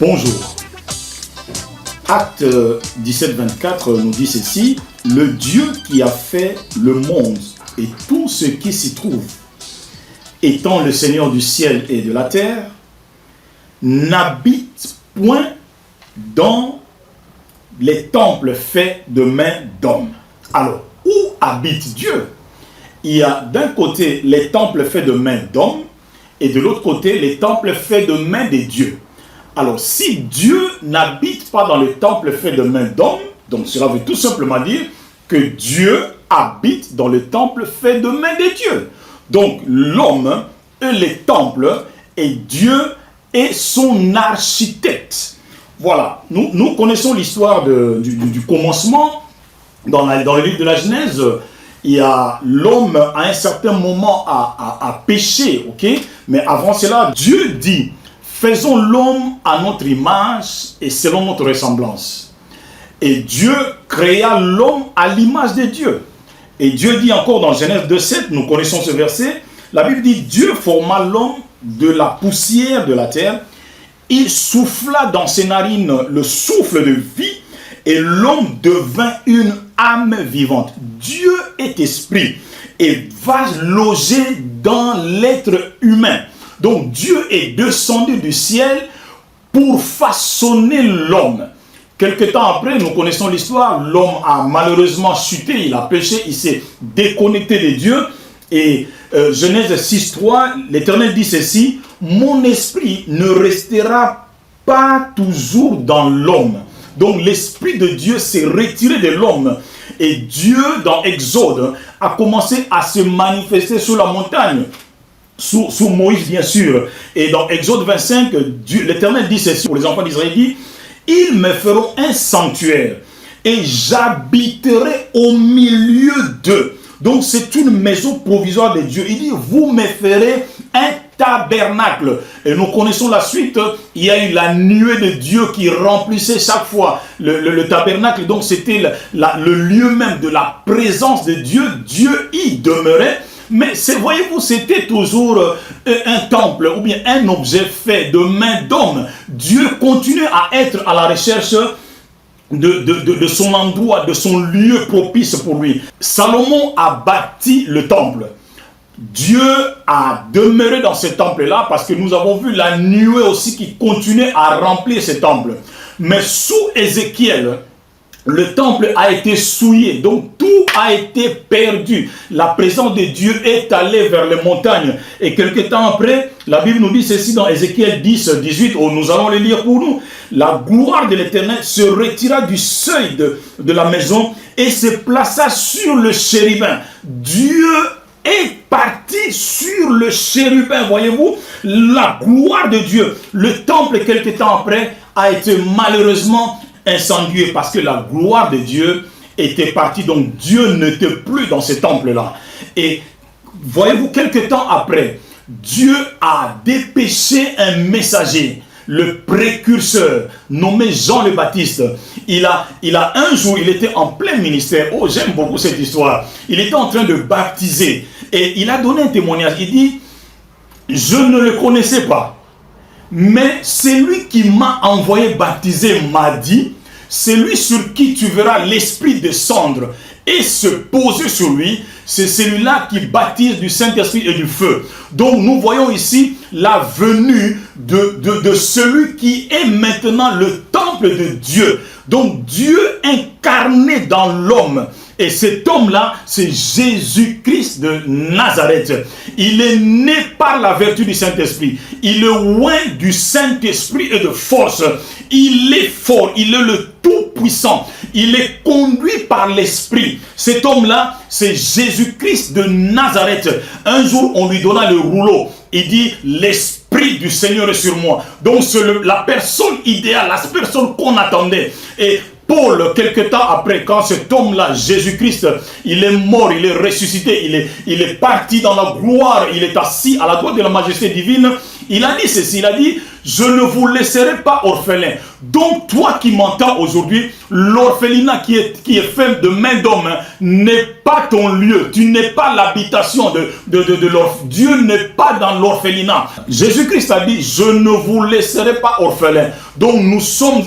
Bonjour. Acte 17-24 nous dit ceci: le Dieu qui a fait le monde et tout ce qui s'y trouve, étant le Seigneur du ciel et de la terre, n'habite point dans les temples faits de mains d'hommes. Alors, où habite Dieu? Il y a d'un côté les temples faits de mains d'hommes et de l'autre côté les temples faits de mains des dieux. Alors, si Dieu n'habite pas dans les temples faits de mains d'hommes, donc cela veut tout simplement dire que Dieu habite dans le temple fait de mains des dieux. Donc, l'homme et les temples, et Dieu est son architecte. Voilà, nous connaissons l'histoire du commencement. Dans le livre de la Genèse, il y a l'homme à un certain moment a péché, ok? Mais avant cela, Dieu dit: faisons l'homme à notre image et selon notre ressemblance. Et Dieu créa l'homme à l'image de Dieu. Et Dieu dit encore dans Genèse 2,7, nous connaissons ce verset, la Bible dit: Dieu forma l'homme de la poussière de la terre, il souffla dans ses narines le souffle de vie, et l'homme devint une âme vivante. Dieu est esprit et va loger dans l'être humain. Donc Dieu est descendu du ciel pour façonner l'homme. Quelque temps après, nous connaissons l'histoire, l'homme a malheureusement chuté, il a péché, il s'est déconnecté de Dieu. Et Genèse 6,3, l'Éternel dit ceci: mon esprit ne restera pas toujours dans l'homme. Donc l'esprit de Dieu s'est retiré de l'homme. Et Dieu, dans Exode, a commencé à se manifester sur la montagne. Sous Moïse, bien sûr. Et dans Exode 25, l'Éternel dit ceci pour les enfants d'Israël, dit: ils me feront un sanctuaire et j'habiterai au milieu d'eux. Donc c'est une maison provisoire de Dieu. Il dit: vous me ferez un tabernacle. Et nous connaissons la suite. Il y a eu la nuée de Dieu qui remplissait chaque fois le tabernacle. Donc c'était le lieu même de la présence de Dieu. Dieu y demeurait. Mais voyez-vous, c'était toujours un temple ou bien un objet fait de main d'homme. Dieu continue à être à la recherche de son endroit, de son lieu propice pour lui. Salomon a bâti le temple. Dieu a demeuré dans ce temple-là parce que nous avons vu la nuée aussi qui continuait à remplir ce temple. Mais sous Ézéchiel, le temple a été souillé, donc tout a été perdu. La présence de Dieu est allée vers les montagnes. Et quelque temps après, la Bible nous dit ceci dans Ézéchiel 10, 18, où nous allons le lire pour nous. La gloire de l'Éternel se retira du seuil de la maison et se plaça sur le chérubin. Dieu est parti sur le chérubin, voyez-vous, la gloire de Dieu. Le temple, quelque temps après, a été malheureusement incendié parce que la gloire de Dieu était partie. Donc Dieu n'était plus dans ce temple-là. Et voyez-vous, quelque temps après, Dieu a dépêché un messager, le précurseur, nommé Jean le Baptiste. Il a un jour, il était en plein ministère. Oh, j'aime beaucoup cette histoire. Il était en train de baptiser. Et il a donné un témoignage. Il dit: je ne le connaissais pas, mais celui qui m'a envoyé baptiser m'a dit: celui sur qui tu verras l'Esprit descendre et se poser sur lui, c'est celui-là qui baptise du Saint-Esprit et du feu. Donc nous voyons ici la venue de celui qui est maintenant le temple de Dieu. Donc Dieu incarné dans l'homme. Et cet homme-là, c'est Jésus-Christ de Nazareth. Il est né par la vertu du Saint-Esprit. Il est loin du Saint-Esprit et de force. Il est fort, il est le Tout-Puissant. Il est conduit par l'Esprit. Cet homme-là, c'est Jésus-Christ de Nazareth. Un jour, on lui donna le rouleau. Il dit: l'Esprit du Seigneur est sur moi. Donc c'est la personne idéale, la personne qu'on attendait. Et Paul, quelque temps après, quand cet homme-là, Jésus-Christ, il est mort, il est ressuscité, il est parti dans la gloire, il est assis à la droite de la majesté divine, il a dit ceci, il a dit: je ne vous laisserai pas orphelins. Donc toi qui m'entends aujourd'hui, l'orphelinat qui est fait de main d'homme n'est pas ton lieu. Tu n'es pas l'habitation de l'orphelinat. Dieu n'est pas dans l'orphelinat. Jésus-Christ a dit, je ne vous laisserai pas orphelins. Donc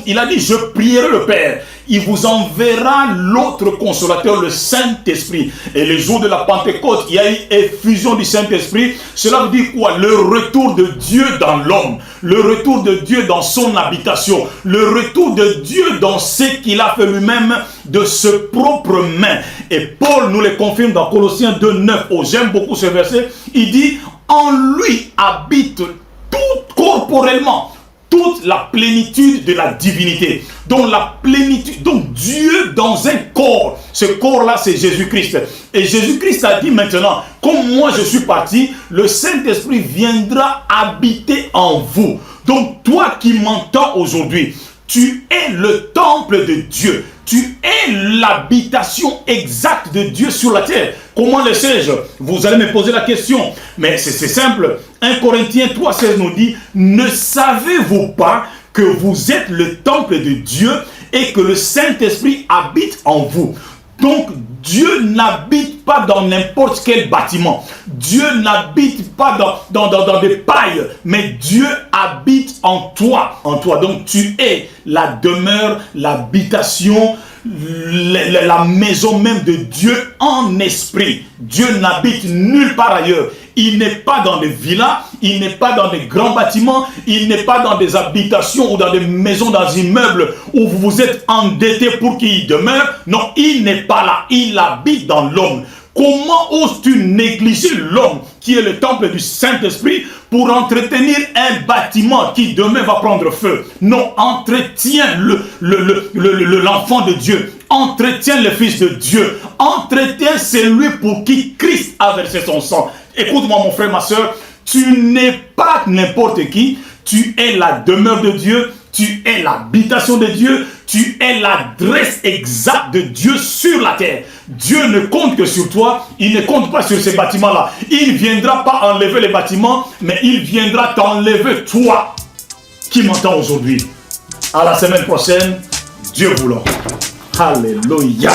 il a dit, je prierai le Père. Il vous enverra l'autre consolateur, le Saint-Esprit. Et le jour de la Pentecôte, il y a eu effusion du Saint-Esprit. Cela veut dire quoi? Le retour de Dieu dans l'homme. Le retour de Dieu dans son habitation. Le retour de Dieu dans ce qu'il a fait lui-même de ses propres mains. Et Paul nous le confirme dans Colossiens 2:9. Oh, j'aime beaucoup ce verset. Il dit, en lui habite tout corporellement toute la plénitude de la divinité. Donc la plénitude, donc Dieu dans un corps. Ce corps-là, c'est Jésus-Christ. Et Jésus-Christ a dit maintenant, comme moi je suis parti, le Saint-Esprit viendra habiter en vous. Donc toi qui m'entends aujourd'hui, tu es le temple de Dieu. Tu es l'habitation exacte de Dieu sur la terre. Comment le sais-je? Vous allez me poser la question. Mais c'est simple. 1 Corinthiens 3,16 nous dit, ne savez-vous pas que vous êtes le temple de Dieu et que le Saint-Esprit habite en vous? Donc, Dieu n'habite pas dans n'importe quel bâtiment. Dieu n'habite pas dans des pailles, mais Dieu habite en toi. En toi. Donc, tu es la demeure, l'habitation, la maison même de Dieu en esprit. Dieu n'habite nulle part ailleurs. Il n'est pas dans des villas, il n'est pas dans des grands bâtiments, il n'est pas dans des habitations ou dans des maisons, dans des immeubles où vous vous êtes endetté pour qu'il y demeure. Non, il n'est pas là, il habite dans l'homme. Comment oses-tu négliger l'homme qui est le temple du Saint-Esprit pour entretenir un bâtiment qui demain va prendre feu? Non, entretiens l'enfant de Dieu. Entretiens le Fils de Dieu. Entretiens celui pour qui Christ a versé son sang. Écoute-moi mon frère, ma soeur, tu n'es pas n'importe qui. Tu es la demeure de Dieu. Tu es l'habitation de Dieu. Tu es l'adresse exacte de Dieu sur la terre. Dieu ne compte que sur toi. Il ne compte pas sur ces bâtiments-là. Il ne viendra pas enlever les bâtiments, mais il viendra t'enlever toi qui m'entends aujourd'hui. À la semaine prochaine, Dieu voulant. Alléluia.